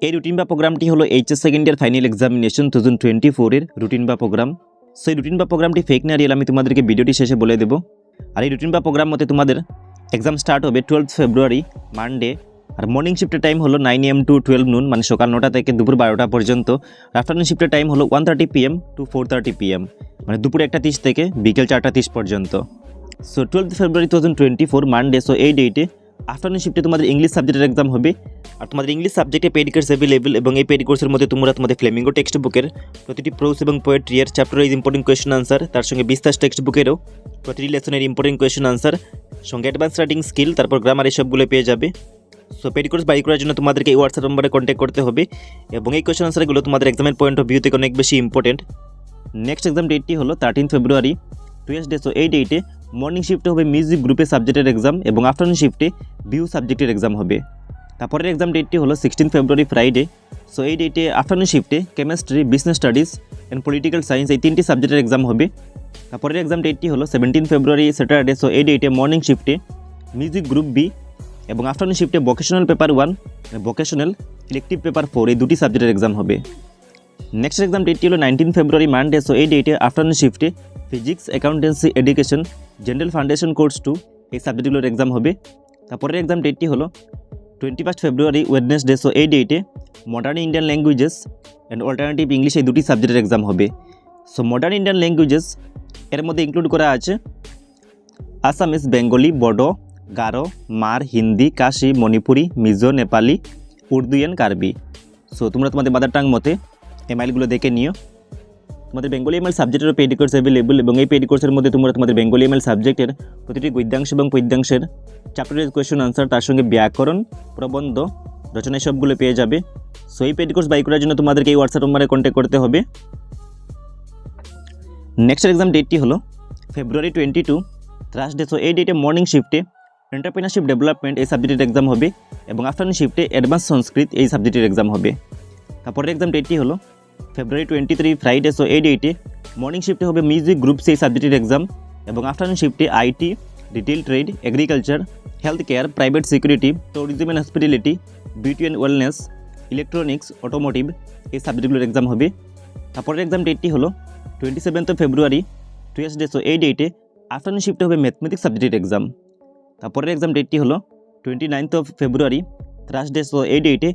এই রুটিন বা প্রোগ্রামটি হলো HS second year final examination 2024 এর রুটিন বা প্রোগ্রাম। সো এই রুটিন বা প্রোগ্রামটি ফেক না রিয়েল আমি তোমাদেরকে ভিডিওটি শেষে বলে দেবো। আর এই রুটিন বা প্রোগ্রাম মতে তোমাদের এক্সাম স্টার্ট হবে 12 ফেব্রুয়ারি মানডে। আর মর্নিং শিফটের টাইম হলো 9 AM to 12 noon, মানে সকাল 9টা থেকে দুপুর 12টা পর্যন্ত। আফটারনুন শিফটের টাইম হলো 1:30 PM to 4:30 PM, মানে দুপুর 1:30 থেকে বিকেল 4:30 পর্যন্ত। সো 12 ফেব্রুয়ারি 2024 মানডে। সো এই ডেটে আফটারনুন শিফটে তোমাদের ইংলিশ সাবজেক্টের এক্সাম হবে। আর তোমাদের ইংলিশ সাবজেক্টে পেড কোর্স অ্যাভেলেবল, এবং এই পেড কোর্সের মধ্যে তোমরা তোমাদের ফ্লেমিঙ্গো টেক্সট বুকের প্রতিটি প্রোজ এবং পোয়েট্রি এর chapter wise important question answer, তার সঙ্গে বিস্তার টেক্সট বুকেরও প্রতিটি লেসনের ইম্পর্টেন্ট কোয়েশ্চেন আনসার, সঙ্গে অ্যাডভান্স রাইটিং স্কিল, তারপর গ্রামার, এসবগুলো পেয়ে যাবে। সো পেড কোর্স বাই করার জন্য তোমাদেরকে এই হোয়াটসঅ্যাপ নম্বরে কন্ট্যাক্ট করতে হবে, এবং এই কোয়েশ্চেন আনসারগুলো তোমাদের এক্সামের পয়েন্ট অফ ভিউ থেকে অনেক বেশি ইম্পর্টেন্ট। নেক্সট এক্সাম ডেটটি হলো 13 ফেব্রুয়ারি টুয়েসডে। সো এই ডেটে মর্নিং শিফটে হবে মিউজিক গ্রুপের সাবজেক্টের এক্সাম, এবং আফটারনুন শিফটে ভিউ সাবজেক্টের এক্সাম হবে। তারপরের এক্সাম ডেটটি হলো 16 ফেব্রুয়ারি ফ্রাইডে। সো এই ডেটে আফটারনুন শিফটে chemistry, business studies and political science এই তিনটি সাবজেক্টের এক্সাম হবে। তারপরের এক্সাম ডেটটি হলো 17 ফেব্রুয়ারি স্যাটারডে। সো এই ডেটে মর্নিং শিফটে মিউজিক গ্রুপ বি, এবং আফটারনুন শিফটে vocational paper 1, vocational elective paper 4 এই দুটি সাবজেক্টের এক্সাম হবে। নেক্সট এক্সাম ডেটটি হলো 19 ফেব্রুয়ারি মানডে। সো এই ডেটে আফটারনুন শিফটে physics, accountancy, education, general foundation course 2 এই সাবজেক্টগুলোর এক্সাম হবে। তারপরের এক্সাম ডেটটি হলো 21 ফেব্রুয়ারি ওয়েডনেসডে। সো এই ডেটে modern Indian languages and alternative English এই দুটি সাবজেক্টের এক্সাম হবে। সো মডার্ন ইন্ডিয়ান ল্যাঙ্গুয়েজেস এর মধ্যে ইনক্লুড করা আছে আসামিস, বেঙ্গলি, বড়ো, গারো, মার, হিন্দি, কাশি, মণিপুরি, মিজো, নেপালি, উর্দু অ্যান্ড কার্বি। সো তোমরা তোমাদের মাদার টাং মতে এমআইলগুলো দেখে নিও। তোমাদের বেঙ্গলি এমএল সাবজেক্টেরও পেড কোর্স অ্যাভেলেবল, এবং এই পেড কোর্সের মধ্যে তোমরা তোমাদের বেঙ্গলি এমএল সাবজেক্টের প্রতিটি গদ্যাংশ এবং পদ্যাংশের চ্যাপ্টারের কোয়েশ্চেন আনসার, তার সঙ্গে ব্যাকরণ, প্রবন্ধ, রচনা সবগুলো পেয়ে যাবে। সো এই পেড কোর্স বাই করার জন্য তোমাদেরকে এই হোয়াটসঅ্যাপ নম্বরে কন্ট্যাক্ট করতে হবে। নেক্সট এক্সাম ডেটটি হলো ফেব্রুয়ারি 22 থার্সডে। সো এই ডেটে মর্নিং শিফটে এন্টারপ্রেনারশিপ ডেভেলপমেন্ট এই সাবজেক্টের এক্সাম হবে, এবং আফটারনুন শিফটে অ্যাডভান্স সংস্কৃত এই সাবজেক্টের এক্সাম হবে। তারপরের এক্সাম ডেটটি হলো ফেব্রুয়ারি 23 ফ্রাইডে। সো এই ডেটে মর্নিং শিফটে হবে মিউজিক গ্রুপ সেই সাবজেক্টের এক্সাম, এবং আফটারনুন শিফটে IT, retail trade, agriculture, health care, private security, tourism and hospitality, beauty and wellness, electronics, automotive এই সাবজেক্টগুলোর এক্সাম হবে। তারপরের এক্সাম ডেটটি হলো 27 ফেব্রুয়ারি টুয়েসডে। সো এই ডেটে আফটারনুন শিফটে হবে ম্যাথমেটিক্স সাবজেক্টের এক্সাম। তারপরের এক্সাম ডেটটি হলো 29 ফেব্রুয়ারি থার্সডে। সো এই ডেটে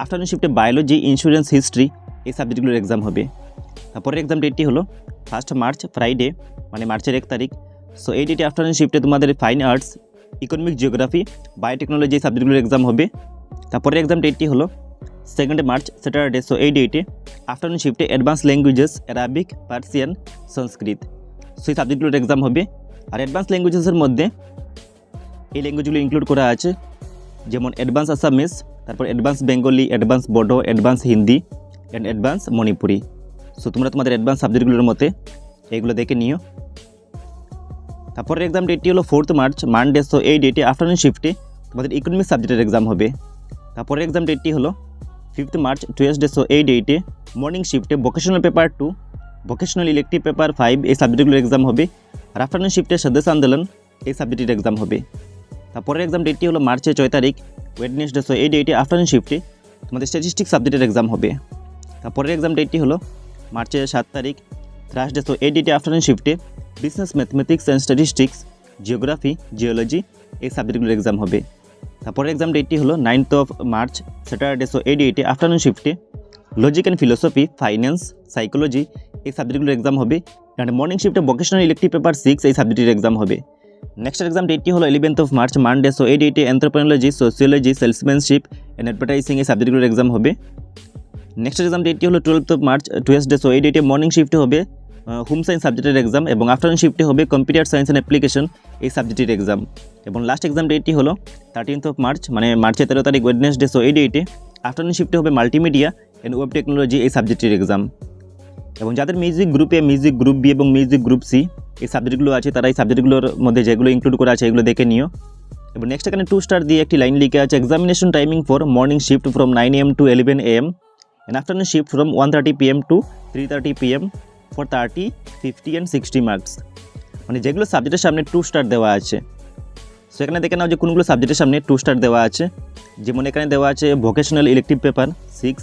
আফটারনুন শিফটে বায়োলজি, ইন্স্যুরেন্স, হিস্ট্রি এই সাবজেক্টগুলোর এক্সাম হবে। তারপরের এক্সাম ডেটটি হলো 1 মার্চ ফ্রাইডে, মানে মার্চের 1 তারিখ। সো এই ডেটে আফটারনুন শিফটে তোমাদের fine arts, economic, geography, biotechnology এই সাবজেক্টগুলোর এক্সাম হবে। তারপরের এক্সাম ডেটটি হলো 2 মার্চ স্যাটারডে। সো এই ডেটে আফটারনুন শিফটে অ্যাডভান্স ল্যাঙ্গুয়েজেস, অ্যারাবিক, পার্সিয়ান, সংস্কৃত সো এই সাবজেক্টগুলোর এক্সাম হবে। আর অ্যাডভান্স ল্যাঙ্গুয়েজেসের মধ্যে এই ল্যাঙ্গুয়েজগুলো ইনক্লুড করা আছে, যেমন অ্যাডভান্স আসামিস, তারপর অ্যাডভান্স বেঙ্গলি, অ্যাডভান্স বড়ো, advance Hindi and advance Manipuri. So তোমরা তোমাদের অ্যাডভান্স সাবজেক্টগুলোর মধ্যে এইগুলো দেখে নিও। তারপরের এক্সাম ডেটটি হলো 4 মার্চ মানডে। সো এই ডেটে আফটারনুন শিফটে তোমাদের ইকোনমিক সাবজেক্টের এক্সাম হবে। তারপরের এক্সাম ডেটটি হলো 5 মার্চ টুয়েসডে। সো এই ডেটে মর্নিং শিফটে vocational paper 2, vocational elective paper 5 এই সাবজেক্টগুলোর এক্সাম হবে। আর আফটারনুন শিফটে স্বদেশ আন্দোলন এই সাবজেক্টের এক্সাম হবে। তারপরের এক্সাম ডেটটি হলো মার্চের 6 তারিখ ওয়েডনেসডে। সো এই ডেটে আফটারনুন শিফটে তোমাদের স্ট্যাটিস্টিক্স সাবজেক্টের এক্সাম হবে। তারপরের এক্সাম ডেটটি হলো মার্চের 7 তারিখ থার্সডে। সো এই ডেটে আফটারনুন শিফটে business, mathematics and statistics, geography, geology এই সাবজেক্টগুলোর এক্সাম হবে। তারপরের এক্সাম ডেটটি হলো 9 মার্চ স্যাটারডে। সো এই ডেটে আফটারনুন শিফটে logic and philosophy, finance, psychology এই সাবজেক্টগুলোর এক্সাম হবে। অ্যান্ড মর্নিং শিফটে ভোকেশনাল ইলেকটিভ পেপার 6 এই সাবজেক্টের এক্সাম হবে। নেক্সট এক্সাম ডেটটি হলো 11 মার্চ মানডে। সো এই ডেটে entrepreneurship, sociology, salesmanship and advertising এই সাবজেক্টগুলোর এক্সাম হবে। নেক্সট এক্সাম ডেটটি হলো 12 মার্চ টুয়েসডে। সো এই ডেটে মর্নিং শিফটে হবে হোম সায়েন্স সাবজেক্টের এক্সাম, এবং আফটারনুন শিফটে হবে কম্পিউটার সায়েন্স অ্যান্ড অ্যাপ্লিকেশন এই সাবজেক্টের এক্সাম। এবং লাস্ট এক্সাম ডেটটি হলো 13 মার্চ, মানে মার্চের 13 তারিখ ওয়েডনেসডে। সো এই ডেটে আফটারনুন শিফটে হবে মাল্টিমিডিয়া অ্যান্ড ওয়েব টেকনোলজি এই সাবজেক্টের এক্সাম। এবং যাদের মিউজিক গ্রুপে মিউজিক গ্রুপ বি এবং মিউজিক গ্রুপ সি এই সাবজেক্টগুলো আছে, তারা এই সাবজেক্টগুলোর মধ্যে যেগুলো ইনক্লুড করা আছে এগুলো দেখে নিও। এবং নেক্সট এখানে 2 স্টার দিয়ে একটি লাইন লিখে আছে, examination timing for morning shift from 9 AM to 11 AM and afternoon shift from 1:30 PM to 3:30 PM for 30, 50 and 60 marks. মানে যেগুলো সাবজেক্টের সামনে 2 স্টার দেওয়া আছে সো এখানে দেখে নাও যে কোনগুলো সাবজেক্টের সামনে 2 স্টার দেওয়া আছে। যেমন এখানে দেওয়া আছে ভোকেশনাল ইলেকটিভ পেপার 6,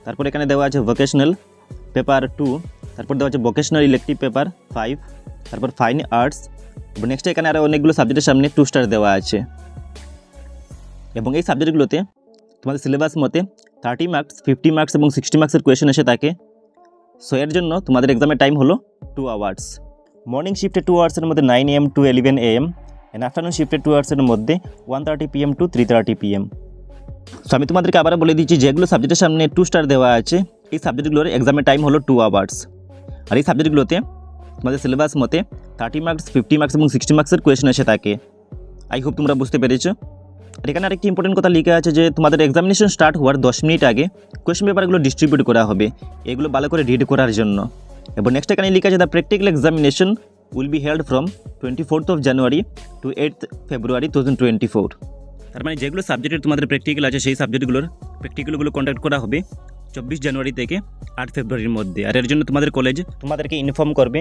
তারপর এখানে দেওয়া আছে ভোকেশনাল পেপার 2, তারপর দেওয়া আছে ভোকেশনাল ইলেকটিভ পেপার 5, তারপর ফাইন আর্টস, এবং নেক্সট এখানে আরও অনেকগুলো সাবজেক্টের সামনে 2 স্টার দেওয়া আছে। এবং এই সাবজেক্টগুলোতে তোমাদের সিলেবাস মতে 30 মার্কস, 50 মার্কস এবং 60 মার্কসের কোয়েশন এসে থাকে। সো এর জন্য তোমাদের এক্সামের টাইম হলো 2 আওয়ার্স। মর্নিং শিফটে 2 আওয়ার্সের মধ্যে 9 AM to 11 AM, and afternoon শিফটে 2 আওয়ার্সের মধ্যে 1:30 PM টু 3:30 PM। সো আমি তোমাদেরকে আবার বলে দিচ্ছি, যেগুলো সাবজেক্টের সামনে 2 স্টার দেওয়া আছে এই সাবজেক্টগুলোর এক্সামের টাইম হলো 2 আওয়ার্স। আর এই সাবজেক্টগুলোতে তোমাদের সিলেবাস মতে 30 মার্কস, 50 মার্কস এবং 60 মার্কসের কোয়েশন এসে থাকে। আই হোপ তোমরা বুঝতে পেরেছো। আর এখানে আরেকটি ইম্পর্টেন্ট কথা লিখে আছে যে তোমাদের এক্সামিনেশন স্টার্ট হওয়ার 10 মিনিট আগে কোয়েশ্চেন পেপারগুলো ডিস্ট্রিবিউট করা হবে, এগুলো ভালো করে রিড করার জন্য। এবং নেক্সট এখানে লিখে আছে the practical examination will be held from 24th of January to 8th February 2024। তার মানে যেগুলো সাবজেক্টের তোমাদের প্র্যাকটিক্যাল আছে সেই সাবজেক্টগুলোর প্র্যাকটিক্যালগুলো কন্ডাক্ট করা হবে 24 জানুয়ারি থেকে 8 ফেব্রুয়ারির মধ্যে। আর এর জন্য তোমাদের কলেজ তোমাদেরকে ইনফর্ম করবে।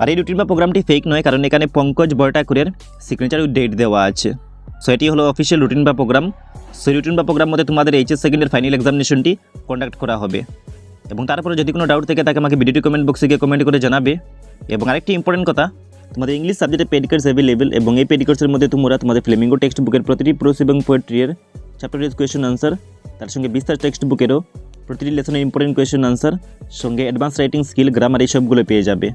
আর এই রুটিন বা প্রোগ্রামটি ফেক নয়, কারণ এখানে পঙ্কজ বরটাকুরের সিগনেচার উইথ ডেট দেওয়া আছে। সো এটি হলো অফিসিয়াল রুটিন বা প্রোগ্রাম। সো রুটিন বা প্রোগ্রাম মধ্যে তোমাদের এইচএস সেকেন্ডের ফাইনাল এক্সামিনেশনটি কন্ডাক্ট করা হবে। এবং তারপরে যদি কোনো ডাউট থেকে থাকে আমাকে ভিডিওটি কমেন্ট বক্সে গিয়ে কমেন্ট করে জানাবে। এবং আরেকটি ইম্পর্টেন্ট কথা, তোমাদের ইংলিশ সাবজেক্টে পেড কোর্স অ্যাভেলেবেল, এবং এই পেড কোর্সের মধ্যে তোমরা তোমাদের ফ্লেমিঙ্গো টেক্সট বুকের প্রতিটি প্রোস এবং পোয়েট্রি এর চ্যাপ্টার ওয়াইজ কোয়েশ্চেন আনসার, তার সঙ্গে বিস্তার টেক্সট বুকেরও প্রতিটি লেসনের ইম্পর্টেন্ট কোয়েশ্চেন আনসার, সঙ্গে অ্যাডভান্স রাইটিং স্কিল, গ্রামার এই সবগুলো পেয়ে যাবে।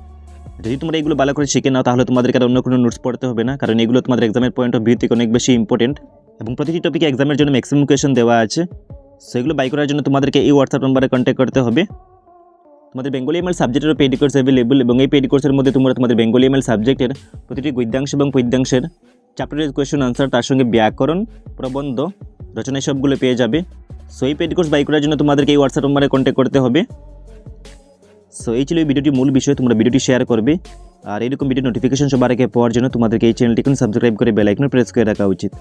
যদি তোমরা এগুলো ভালো করে শিখে নাও তাহলে তোমাদেরকে আর অন্য কোনো নোটস পড়তে হবে না, কারণ এগুলো তোমাদের এক্সামের পয়েন্ট অফ ভিউ থেকে অনেক বেশি ইম্পর্টেন্ট। এবং প্রতিটি টপিকে এক্সামের জন্য ম্যাক্সিমাম কোয়েশ্চেন দেওয়া আছে। সেগুলো বাই করার জন্য তোমাদেরকে এই হোয়াটসঅ্যাপ নম্বরে কন্ট্যাক্ট করতে হবে। তোমাদের বেঙ্গলি এমএল সাবজেক্টেরও পেড কোর্স অ্যাভেলেবল, এবং এই পেড কোর্সের মধ্যে তোমরা তোমাদের বেঙ্গলি এমএল সাবজেক্টের প্রতিটি গদ্যাংশ এবং পদ্যাংশের চ্যাপ্টার ওয়াইজ কোয়েশ্চেন আনসার, তার সঙ্গে ব্যাকরণ, প্রবন্ধ, রচনা সবগুলো পেয়ে যাবে। সো এই পেড কোর্স বাই করার জন্য তোমাদেরকে এই হোয়াটসঅ্যাপ নম্বরে কন্ট্যাক্ট করতে হবে। সো এই ছিল এই ভিডিওটির মূল বিষয়। তোমরা ভিডিওটি শেয়ার করবে, আর এরকম ভিডিও নোটিফিকেশন সবার আগে পাওয়ার জন্য তোমাদেরকে এই চ্যানেলটিকে সাবস্ক্রাইব করে বেল আইকন প্রেস করে রাখা উচিত।